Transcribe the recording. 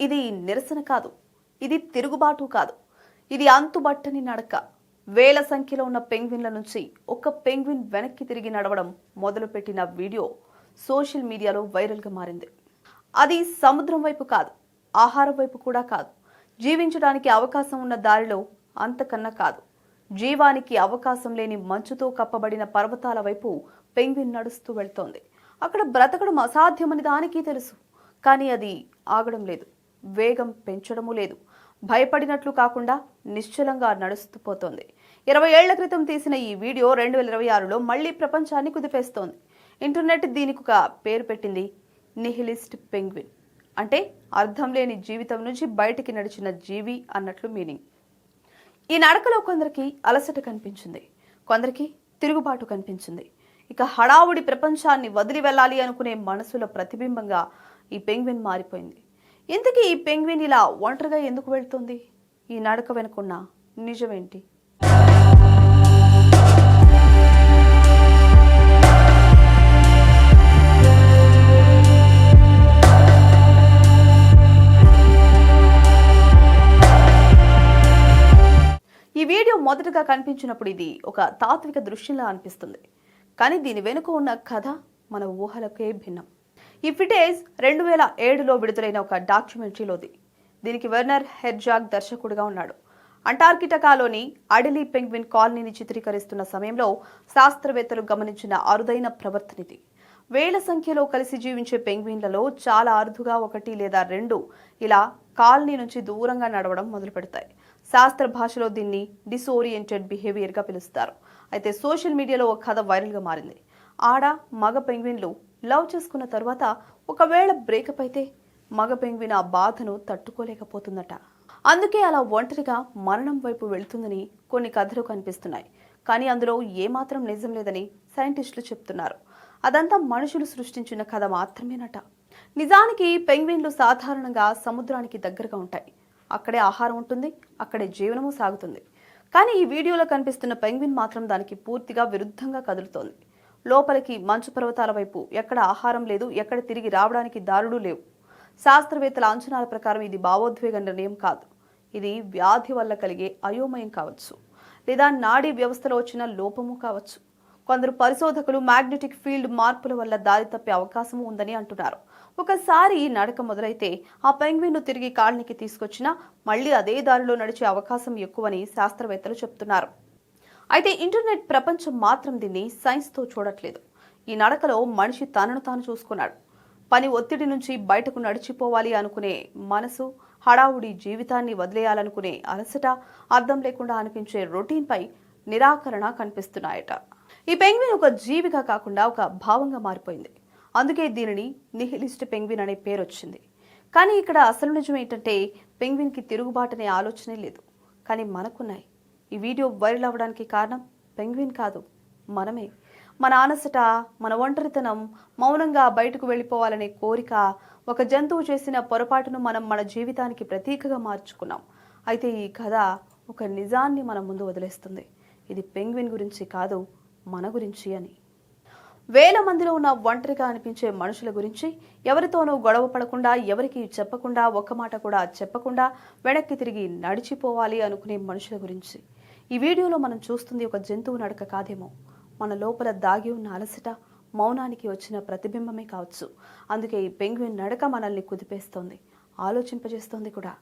ఇది నిరసన కాదు, ఇది తిరుగుబాటు కాదు, ఇది అంతుబట్టని నడక. వేల సంఖ్యలో ఉన్న పెంగ్విన్ల నుంచి ఒక పెంగ్విన్ వెనక్కి తిరిగి నడవడం మొదలుపెట్టిన వీడియో సోషల్ మీడియాలో వైరల్గా మారింది. అది సముద్రం వైపు కాదు, ఆహారం వైపు కూడా కాదు, జీవించడానికి అవకాశం ఉన్న దారిలో అంతకన్నా కాదు, జీవానికి అవకాశం లేని మంచుతో కప్పబడిన పర్వతాల వైపు పెంగ్విన్ నడుస్తూ వెళ్తోంది. అక్కడ బ్రతకడం అసాధ్యమని దానికి తెలుసు, కానీ అది ఆగడం లేదు, వేగం పెంచడము లేదు. భయపడినట్లు కాకుండా నిశ్చలంగా నడుస్తూ పోతోంది. 20 ఏళ్ల క్రితం తీసిన ఈ వీడియో 2026లో మళ్లీ ప్రపంచాన్ని కుదిపేస్తోంది. ఇంటర్నెట్ దీనికి ఒక పేరు పెట్టింది, నిహిలిస్ట్ పెంగ్విన్. అంటే అర్థం లేని జీవితం నుంచి బయటికి నడిచిన జీవి అన్నట్లు మీనింగ్. ఈ నడకలో కొందరికి అలసట కనిపించింది, కొందరికి తిరుగుబాటు కనిపించింది. ఇక హడావుడి ప్రపంచాన్ని వదిలి వెళ్ళాలి అనుకునే మనసుల ప్రతిబింబంగా ఈ పెంగ్విన్ మారిపోయింది. ఇంతకీ ఈ పెంగ్విన్ ఇలా ఒంటరిగా ఎందుకు వెళ్తుంది? ఈ నడక వెనుకున్న నిజమేంటి? ఈ వీడియో మొదటగా కనిపించినప్పుడు ఇది ఒక తాత్విక దృశ్యంలా అనిపిస్తుంది, కానీ దీని వెనుక ఉన్న కథ మన ఊహలకే భిన్నం. ఈ ఫుటేజ్ 2007లో విడుదలైన ఒక డాక్యుమెంటరీలోది. దీనికి వెర్నర్ హెర్జాగ్ దర్శకుడిగా ఉన్నాడు. అంటార్కిటికాలోని అడెలీ పెంగ్విన్ కాలనీని చిత్రీకరిస్తున్న సమయంలో శాస్త్రవేత్తలు గమనించిన అరుదైన ప్రవర్తనిది. వేల సంఖ్యలో కలిసి జీవించే పెంగ్విన్లలో చాలా అరుదుగా 1 లేదా 2 ఇలా కాలనీ నుంచి దూరంగా నడవడం మొదలు పెడతాయి. శాస్త్ర భాషలో దీన్ని డిసోరియంటెడ్ బిహేవియర్గా పిలుస్తారు. అయితే సోషల్ మీడియాలో ఒక కథ వైరల్గా మారింది. ఆడ మగ పెంగ్విన్లు లవ్ చేసుకున్న తర్వాత ఒకవేళ బ్రేకప్ అయితే మగ పెంగ్విన్ ఆ బాధను తట్టుకోలేకపోతుందట. అందుకే అలా ఒంటరిగా మరణం వైపు వెళ్తుందని కొన్ని కథలు కనిపిస్తున్నాయి. కానీ అందులో ఏమాత్రం నిజం లేదని సైంటిస్టులు చెప్తున్నారు. అదంతా మనుషులు సృష్టించిన కథ మాత్రమేనట. నిజానికి పెంగ్విన్లు సాధారణంగా సముద్రానికి దగ్గరగా ఉంటాయి. అక్కడే ఆహారం ఉంటుంది, అక్కడే జీవనము సాగుతుంది. కానీ ఈ వీడియోలో కనిపిస్తున్న పెంగ్విన్ మాత్రం దానికి పూర్తిగా విరుద్ధంగా కదులుతోంది. లోపలికి మంచు పర్వతాల వైపు ఎక్కడ ఆహారం లేదు, ఎక్కడ తిరిగి రావడానికి దారులు లేవు. శాస్త్రవేత్తల అంచనాల ప్రకారం ఇది భావోద్వేగ నిర్ణయం కాదు, ఇది వ్యాధి వల్ల కలిగే అయోమయం కావచ్చు, లేదా నాడీ వ్యవస్థలో వచ్చిన లోపము కావచ్చు. కొందరు పరిశోధకులు మ్యాగ్నెటిక్ ఫీల్డ్ మార్పుల వల్ల దారి తప్పే అవకాశం ఉందని అంటున్నారు. ఒకసారి ఈ నడక మొదలైతే ఆ పెంగ్విన్ను తిరిగి కాలనీకి తీసుకొచ్చినా మళ్లీ అదే దారిలో నడిచే అవకాశం ఎక్కువని శాస్త్రవేత్తలు చెప్తున్నారు. అయితే ఇంటర్నెట్ ప్రపంచం మాత్రం దీన్ని సైన్స్తో చూడట్లేదు. ఈ నడకలో మనిషి తనను తాను చూసుకున్నాడు. పని ఒత్తిడి నుంచి బయటకు నడిచిపోవాలి అనుకునే మనసు, హడావుడి జీవితాన్ని వదిలేయాలనుకునే అలసట, అర్థం లేకుండా అనిపించే రొటీన్పై నిరాకరణ కనిపిస్తున్నాయట. ఈ పెంగ్విన్ ఒక జీవిగా కాకుండా ఒక భావంగా మారిపోయింది. అందుకే దీనిని నిహిలిస్ట్ పెంగ్విన్ అనే పేరు వచ్చింది. కానీ ఇక్కడ అసలు నిజం ఏంటంటే పెంగ్విన్కి తిరుగుబాటనే ఆలోచనే లేదు, కానీ మనకున్నాయి. ఈ వీడియో వైరల్ అవ్వడానికి కారణం పెంగ్విన్ కాదు, మనమే. మన అలసట, మన ఒంటరితనం, మౌనంగా బయటకు వెళ్ళిపోవాలనే కోరిక, ఒక జంతువు చేసిన పొరపాటును మనం మన జీవితానికి ప్రతీకగా మార్చుకున్నాం. అయితే ఈ కథ ఒక నిజాన్ని మన ముందు వదిలేస్తుంది. ఇది పెంగ్విన్ గురించి కాదు, మన గురించి అని. వేల మందిలో ఉన్న ఒంటరిగా అనిపించే మనుషుల గురించి, ఎవరితోనూ గొడవ పడకుండా, ఎవరికి చెప్పకుండా, ఒక్క మాట కూడా చెప్పకుండా వెనక్కి తిరిగి నడిచిపోవాలి అనుకునే మనుషుల గురించి. ఈ వీడియోలో మనం చూస్తుంది ఒక జంతువు నడక కాదేమో, మన లోపల దాగి ఉన్న అలసట, మౌనానికి వచ్చిన ప్రతిబింబమే కావచ్చు. అందుకే ఈ పెంగ్విన్ నడక మనల్ని కుదిపేస్తోంది, ఆలోచింపజేస్తోంది కూడా.